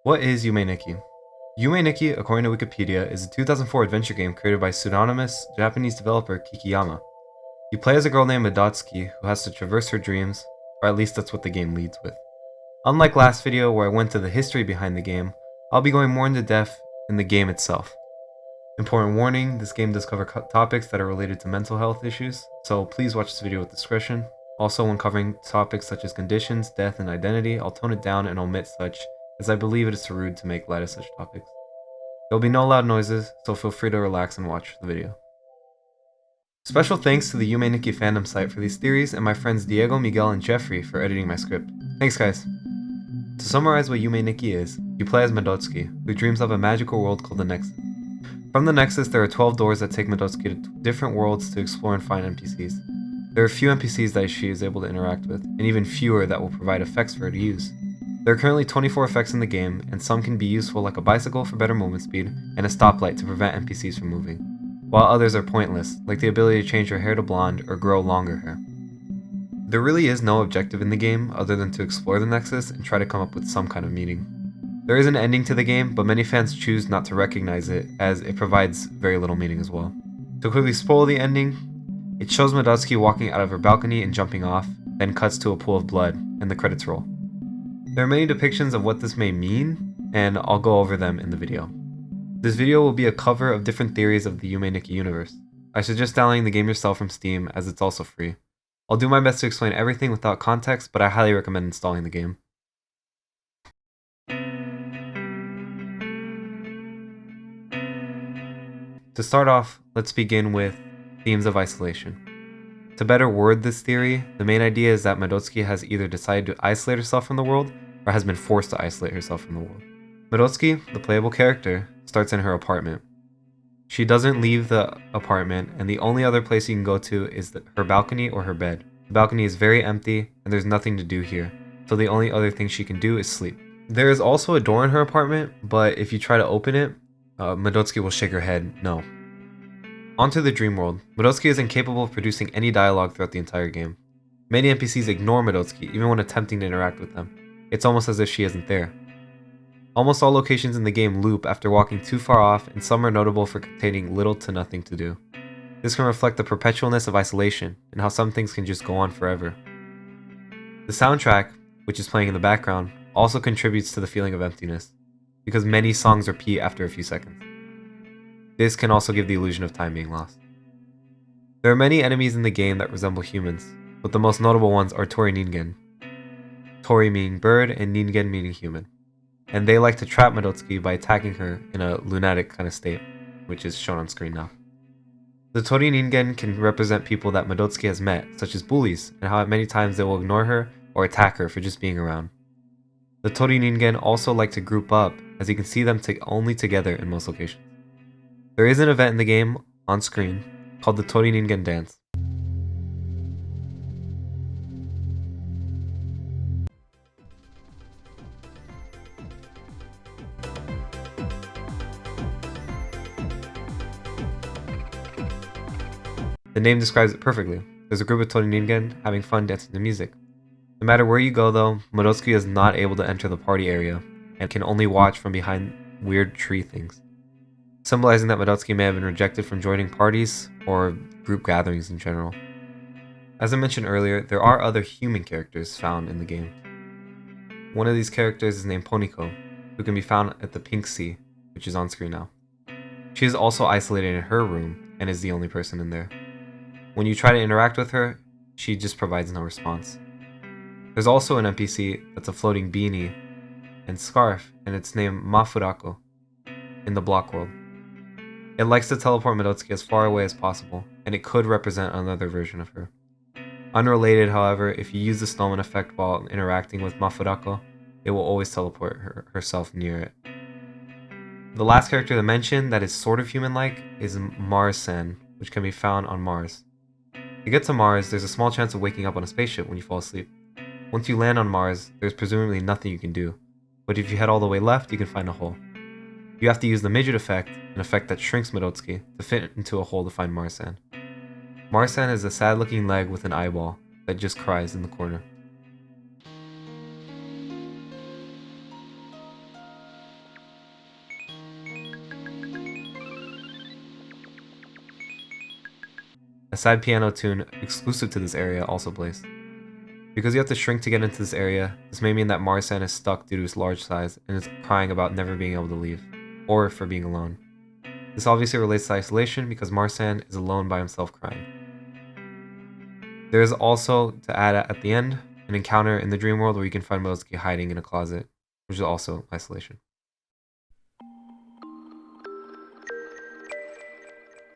What is Yume Nikki? Yume Nikki, according to Wikipedia, is a 2004 adventure game created by pseudonymous Japanese developer Kikiyama. You play as a girl named Midotsuki who has to traverse her dreams, or at least that's what the game leads with. Unlike last video where I went to the history behind the game, I'll be going more into depth in the game itself. Important warning, this game does cover topics that are related to mental health issues, so please watch this video with discretion. Also, when covering topics such as conditions, death, and identity, I'll tone it down and omit such, as I believe it is rude to make light of such topics. There will be no loud noises, so feel free to relax and watch the video. Special thanks to the Yume Nikki fandom site for these theories, and my friends Diego, Miguel, and Jeffrey for editing my script. Thanks guys! To summarize what Yume Nikki is, you play as Midotsuki, who dreams of a magical world called the Nexus. From the Nexus, there are 12 doors that take Midotsuki to different worlds to explore and find NPCs. There are few NPCs that she is able to interact with, and even fewer that will provide effects for her to use. There are currently 24 effects in the game, and some can be useful like a bicycle for better movement speed, and a stoplight to prevent NPCs from moving, while others are pointless, like the ability to change her hair to blonde or grow longer hair. There really is no objective in the game other than to explore the Nexus and try to come up with some kind of meaning. There is an ending to the game, but many fans choose not to recognize it as it provides very little meaning as well. To quickly spoil the ending, it shows Midotsuki walking out of her balcony and jumping off, then cuts to a pool of blood, and the credits roll. There are many depictions of what this may mean, and I'll go over them in the video. This video will be a cover of different theories of the Yume Nikki universe. I suggest downloading the game yourself from Steam as it's also free. I'll do my best to explain everything without context, but I highly recommend installing the game. To start off, let's begin with themes of isolation. To better word this theory, the main idea is that Midotsuki has either decided to isolate herself from the world, or has been forced to isolate herself from the world. Midotsuki, the playable character, starts in her apartment. She doesn't leave the apartment, and the only other place you can go to is her balcony or her bed. The balcony is very empty, and there's nothing to do here, so the only other thing she can do is sleep. There is also a door in her apartment, but if you try to open it, Midotsuki will shake her head no. Onto the dream world. Midotsuki is incapable of producing any dialogue throughout the entire game. Many NPCs ignore Midotsuki even when attempting to interact with them. It's almost as if she isn't there. Almost all locations in the game loop after walking too far off, and some are notable for containing little to nothing to do. This can reflect the perpetualness of isolation, and how some things can just go on forever. The soundtrack, which is playing in the background, also contributes to the feeling of emptiness, because many songs repeat after a few seconds. This can also give the illusion of time being lost. There are many enemies in the game that resemble humans, but the most notable ones are Tori Ningen. Tori meaning bird and Ningen meaning human. And they like to trap Midotsuki by attacking her in a lunatic kind of state, which is shown on screen now. The Tori Ningen can represent people that Midotsuki has met, such as bullies, and how many times they will ignore her or attack her for just being around. The Tori Ningen also like to group up, as you can see them only together in most locations. There is an event in the game, on screen, called the Tori Ningen Dance. The name describes it perfectly. There's a group of Tori Ningen having fun dancing to music. No matter where you go though, Midotsuki is not able to enter the party area, and can only watch from behind weird tree things, symbolizing that Midotsuki may have been rejected from joining parties or group gatherings in general. As I mentioned earlier, there are other human characters found in the game. One of these characters is named Poniko, who can be found at the Pink Sea, which is on screen now. She is also isolated in her room and is the only person in there. When you try to interact with her, she just provides no response. There's also an NPC that's a floating beanie and scarf, and it's named Mafurako in the block world. It likes to teleport Midotsuki as far away as possible, and it could represent another version of her. Unrelated, however, if you use the snowman effect while interacting with Mafurako, it will always teleport herself near it. The last character to mention that is sort of human-like is Mars-san, which can be found on Mars. To get to Mars, there's a small chance of waking up on a spaceship when you fall asleep. Once you land on Mars, there's presumably nothing you can do, but if you head all the way left, you can find a hole. You have to use the midget effect, an effect that shrinks Midotsuki, to fit into a hole to find Mars-san. Mars-san is a sad-looking leg with an eyeball that just cries in the corner. a sad piano tune exclusive to this area also plays. Because you have to shrink to get into this area, this may mean that Marsan is stuck due to his large size and is crying about never being able to leave, or for being alone. This obviously relates to isolation because Marsan is alone by himself crying. There is also, to add at the end, an encounter in the dream world where you can find Midotsky hiding in a closet, which is also isolation.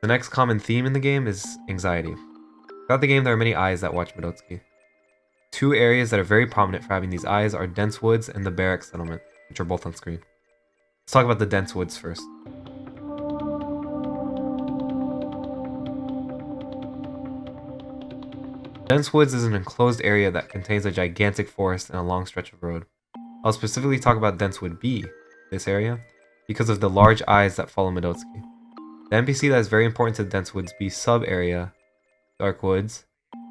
The next common theme in the game is anxiety. Throughout the game there are many eyes that watch Midotsky. Two areas that are very prominent for having these eyes are dense woods and the barracks settlement, which are both on screen. Let's talk about the dense woods first. Dense woods is an enclosed area that contains a gigantic forest and a long stretch of road. I'll specifically talk about Dense Wood B, this area, because of the large eyes that follow Midotsky. The NPC that is very important to the Dense Woods B sub-area, Dark Woods,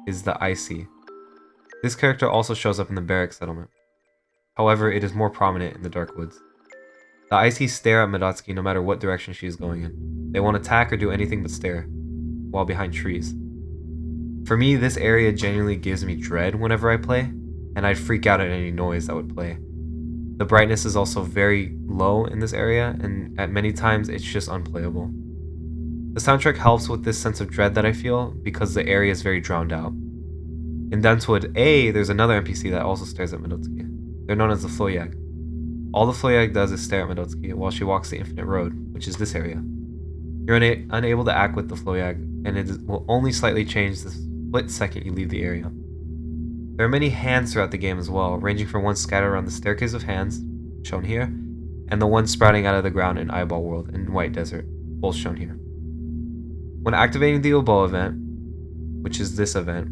is the IC. This character also shows up in the barracks settlement. However, it is more prominent in the Dark Woods. The IC stare at Midotsky no matter what direction she is going in. They won't attack or do anything but stare, while behind trees. For me, this area genuinely gives me dread whenever I play, and I'd freak out at any noise that would play. The brightness is also very low in this area, and at many times it's just unplayable. The soundtrack helps with this sense of dread that I feel, because the area is very drowned out. In Densewood A, there's another NPC that also stares at Midotsky. They're known as the Floyag. All the Floyag does is stare at Midotsky while she walks the Infinite Road, which is this area. You're unable to act with the Floyag, and it will only slightly change the split second you leave the area. There are many hands throughout the game as well, ranging from one scattered around the staircase of hands, shown here, and the one sprouting out of the ground in Eyeball World and White Desert, both shown here. When activating the Oboe event, which is this event,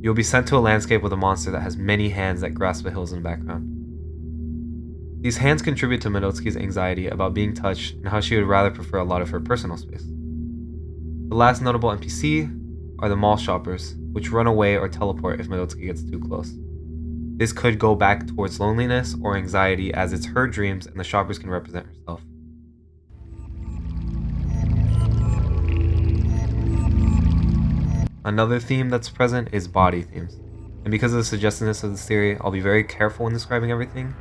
you'll be sent to a landscape with a monster that has many hands that grasp the hills in the background. These hands contribute to Midotsky's anxiety about being touched and how she would rather prefer a lot of her personal space. The last notable NPC are the mall shoppers, which run away or teleport if Midotsky gets too close. This could go back towards loneliness or anxiety as it's her dreams and the shoppers can represent herself. Another theme that's present is body themes, and because of the suggestiveness of this theory, I'll be very careful when describing everything.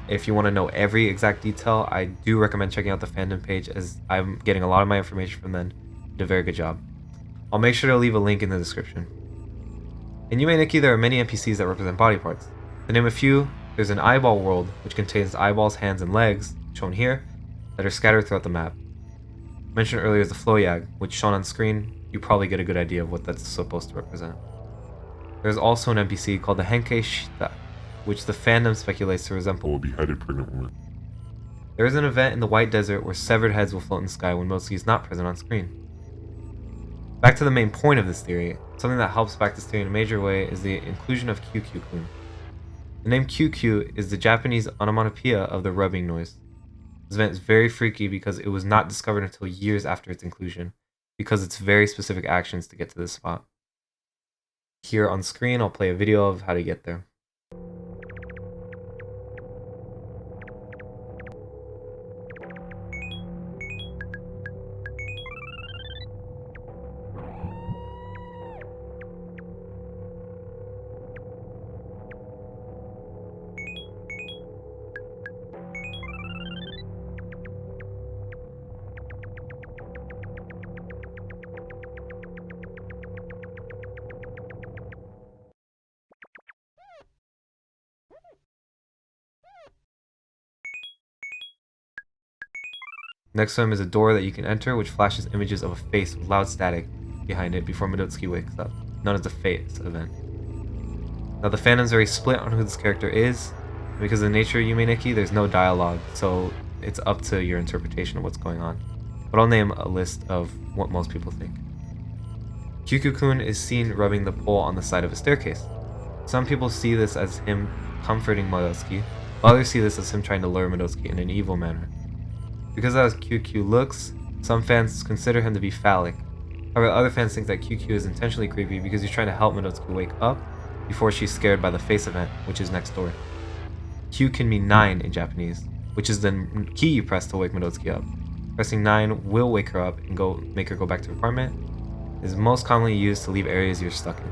If you want to know every exact detail, I do recommend checking out the fandom page as I'm getting a lot of my information from them. Did a very good job. I'll make sure to leave a link in the description. In Yume Nikki, there are many NPCs that represent body parts. To name a few, there's an eyeball world, which contains eyeballs, hands, and legs, shown here, that are scattered throughout the map. Mentioned earlier is the Floyag, which shown on screen, you probably get a good idea of what that's supposed to represent. There's also an NPC called the Henkei Shita, which the fandom speculates to resemble a beheaded pregnant woman. There is an event in the White Desert where severed heads will float in the sky when Midotsky is not present on screen. Back to the main point of this theory, something that helps back this theory in a major way is the inclusion of QQ-kun. The name QQ is the Japanese onomatopoeia of the rubbing noise. This event is very freaky because it was not discovered until years after its inclusion, because it's very specific actions to get to this spot. Here on screen, I'll play a video of how to get there. Next to him is a door that you can enter, which flashes images of a face with loud static behind it before Midotsky wakes up, known as the Face event. Now the fandom's very split on who this character is, and because of the nature of Yume Nikki, there's no dialogue, so it's up to your interpretation of what's going on. But I'll name a list of what most people think. QQ-kun is seen rubbing the pole on the side of a staircase. Some people see this as him comforting Midotsky, Others see this as him trying to lure Midotsky in an evil manner. Because of how QQ looks, some fans consider him to be phallic. However, other fans think that QQ is intentionally creepy because he's trying to help Midotsky wake up before she's scared by the face event, which is next door. Q can mean 9 in Japanese, which is the key you press to wake Midotsky up. Pressing 9 will wake her up and make her go back to her apartment. It is most commonly used to leave areas you're stuck in.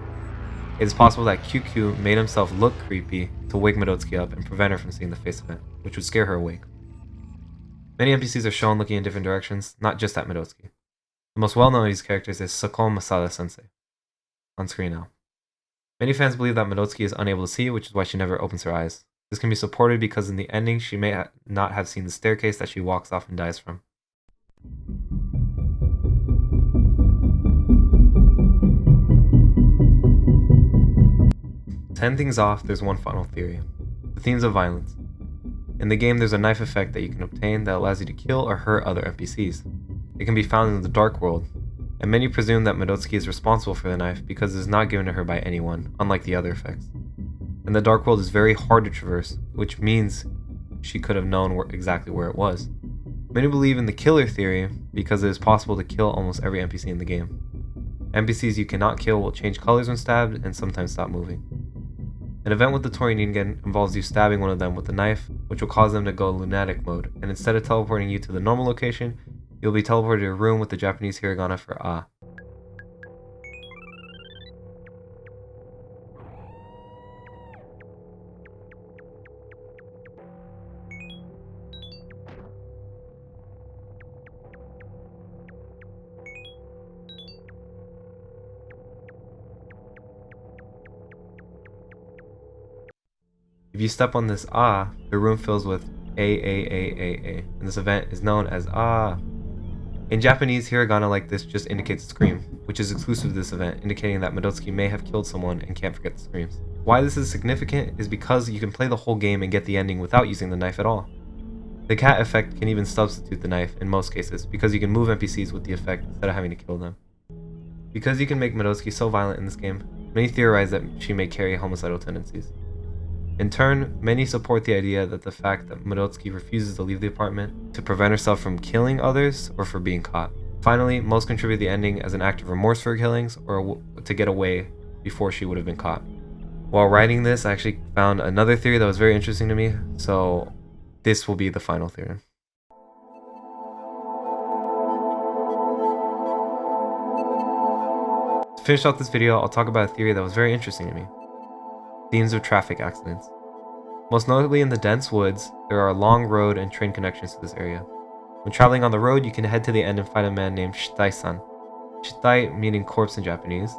It is possible that QQ made himself look creepy to wake Midotsky up and prevent her from seeing the face event, which would scare her awake. Many NPCs are shown looking in different directions, not just at Midotsky. The most well-known of these characters is Sakon Masada Sensei, on screen now. Many fans believe that Midotsky is unable to see, which is why she never opens her eyes. This can be supported because in the ending she may not have seen the staircase that she walks off and dies from. To end things off, there's one final theory. The themes of violence. In the game, there's a knife effect that you can obtain that allows you to kill or hurt other NPCs. It can be found in the Dark World, and many presume that Midotsky is responsible for the knife because it is not given to her by anyone, unlike the other effects. And the Dark World is very hard to traverse, which means she could have known exactly where it was. Many believe in the killer theory because it is possible to kill almost every NPC in the game. NPCs you cannot kill will change colors when stabbed and sometimes stop moving. An event with the Tori Ningen involves you stabbing one of them with a knife, which will cause them to go lunatic mode, and instead of teleporting you to the normal location, you'll be teleported to a room with the Japanese hiragana for A. If you step on this A, the room fills with A, and this event is known as A. In Japanese, hiragana like this just indicates a scream, which is exclusive to this event, indicating that Midotsky may have killed someone and can't forget the screams. Why this is significant is because you can play the whole game and get the ending without using the knife at all. The cat effect can even substitute the knife in most cases, because you can move NPCs with the effect instead of having to kill them. Because you can make Midotsky so violent in this game, many theorize that she may carry homicidal tendencies. In turn, many support the idea that the fact that Midotsky refuses to leave the apartment to prevent herself from killing others or for being caught. Finally, most contribute the ending as an act of remorse for her killings or to get away before she would have been caught. While writing this, I actually found another theory that was very interesting to me, so this will be the final theory. To finish off this video, I'll talk about a theory that was very interesting to me. Themes of traffic accidents. Most notably in the dense woods, there are long road and train connections to this area. When traveling on the road, you can head to the end and find a man named Shitai-san, Shitai meaning corpse in Japanese,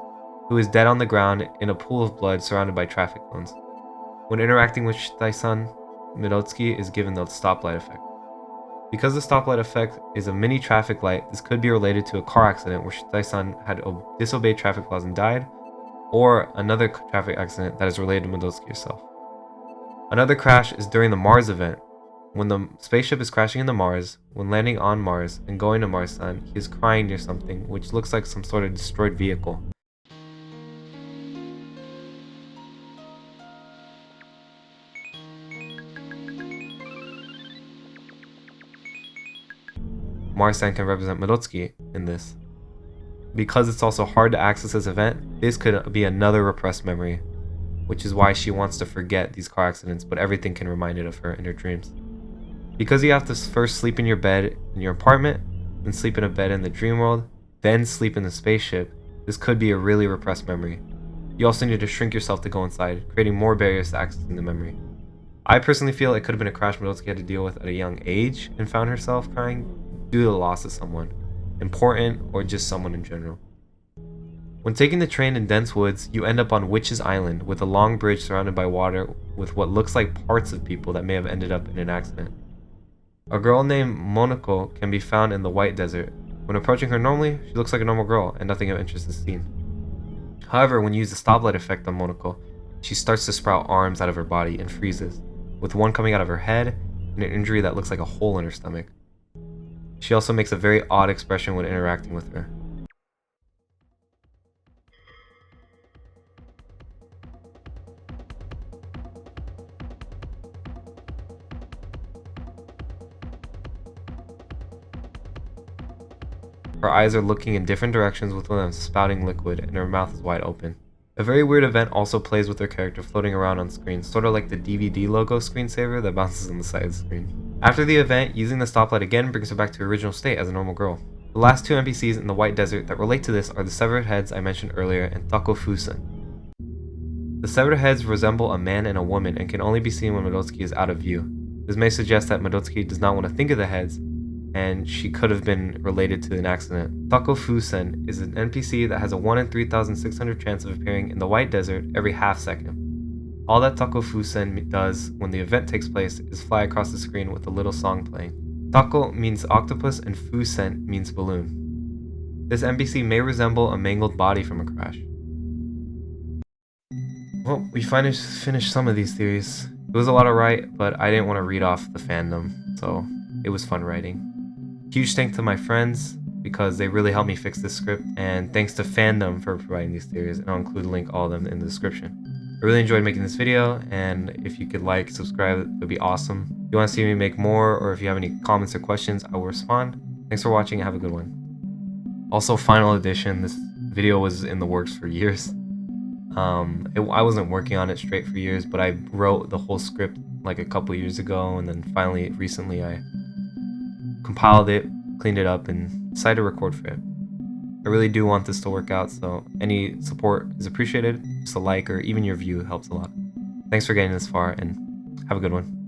who is dead on the ground in a pool of blood surrounded by traffic cones. When interacting with Shitai-san, Midotsky is given the stoplight effect. Because the stoplight effect is a mini traffic light, this could be related to a car accident where Shitai-san had disobeyed traffic laws and died, or another traffic accident that is related to Midotsky herself. Another crash is during the Mars event. When the spaceship is crashing into Mars, when landing on Mars and going to Mars-san, he is crying near something which looks like some sort of destroyed vehicle. Mars-san can represent Midotsky in this. Because it's also hard to access this event, this could be another repressed memory, which is why she wants to forget these car accidents, but everything can remind it of her in her dreams. Because you have to first sleep in your bed in your apartment, then sleep in a bed in the dream world, then sleep in the spaceship, this could be a really repressed memory. You also need to shrink yourself to go inside, creating more barriers to accessing the memory. I personally feel it could have been a crash Midotsky had to deal with at a young age and found herself crying due to the loss of someone important or just someone in general. When taking the train in dense woods, you end up on Witch's Island with a long bridge surrounded by water with what looks like parts of people that may have ended up in an accident. A girl named Monoko can be found in the White Desert. When approaching her normally, she looks like a normal girl and nothing of interest is seen. However, when you use the stoplight effect on Monoko, she starts to sprout arms out of her body and freezes, with one coming out of her head and an injury that looks like a hole in her stomach. She also makes a very odd expression when interacting with her. Her eyes are looking in different directions with one of them spouting liquid, and her mouth is wide open. A very weird event also plays with her character floating around on screen, sort of like the DVD logo screensaver that bounces on the side of the screen. After the event, using the stoplight again brings her back to her original state as a normal girl. The last two NPCs in the White Desert that relate to this are the severed heads I mentioned earlier and Tako Fusen. The severed heads resemble a man and a woman and can only be seen when Madotsuki is out of view. This may suggest that Madotsuki does not want to think of the heads, and she could have been related to an accident. Tako Fusen is an NPC that has a 1 in 3,600 chance of appearing in the White Desert every half second. All that Tako Fusen does when the event takes place is fly across the screen with a little song playing. Tako means octopus and Fusen means balloon. This NPC may resemble a mangled body from a crash. Well, we finished some of these theories. It was a lot to write, but I didn't want to read off the fandom, so it was fun writing. Huge thanks to my friends, because they really helped me fix this script, and thanks to fandom for providing these theories, and I'll include a link all of them in the description. I really enjoyed making this video, and if you could like, subscribe, it would be awesome. If you want to see me make more, or if you have any comments or questions, I will respond. Thanks for watching, and have a good one. Also, final edition, this video was in the works for years. I wasn't working on it straight for years, but I wrote the whole script like a couple years ago, and then finally, recently, I compiled it, cleaned it up, and decided to record for it. I really do want this to work out, so any support is appreciated. Just a like or even your view helps a lot. Thanks for getting this far, and have a good one.